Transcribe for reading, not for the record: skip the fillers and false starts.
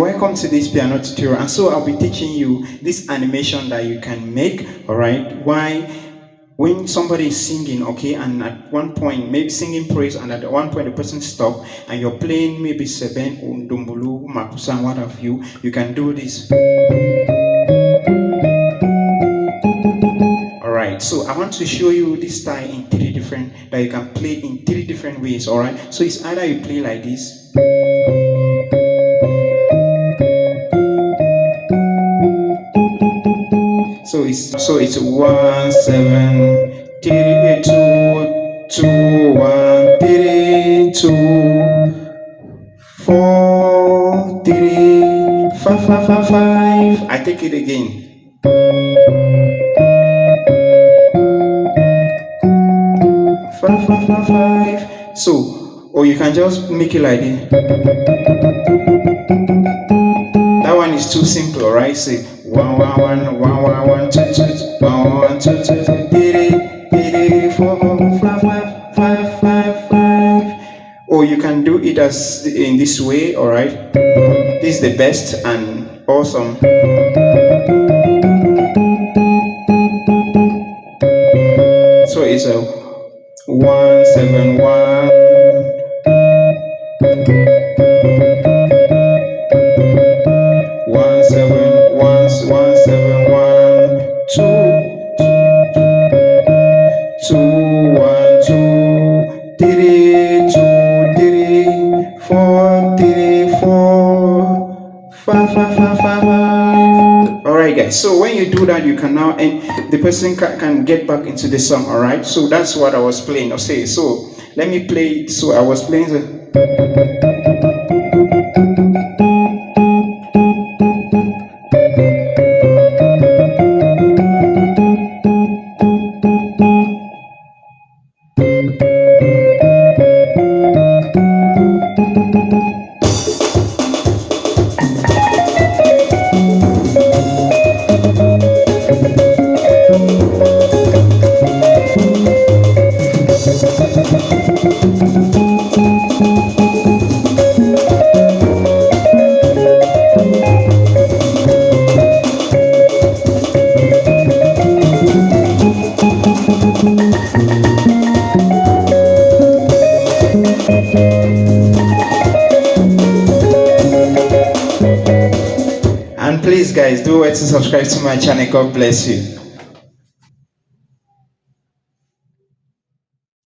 welcome to this piano tutorial. And so I'll be teaching you this animation that you can make, all right? Why, when somebody is singing, okay, and at one point, maybe singing praise, and at one point the person stop, and you're playing maybe seben, undumbulu, makusa, what have you, you can do this. Alright, so I want to show you this style in three different, that you can play in three different ways, alright? So it's either you play like this, so it's 1 7 3 2 2 1 3 2 4 3 5 5 5 5. I take it again. 5 5 5 5. So, or you can just make it like this. That one is too simple, right? Say 1 1 1 1 1 1 2 2 1 1 2 2 3 4 5 5 5 5 5. Or you can do it as in this way, all right? This is the best and awesome. So it's a 1 7 1. 1 7 1 1 7 1 2 2 1 2 3 2 3 4 3 4 5 5 5 5 5. Alright guys, so when you do that, you can now, and the person can get back into the song. Alright, so that's what I was playing. Okay, so let me play it. So I was playing the and please guys, do wait to subscribe to my channel. God bless you.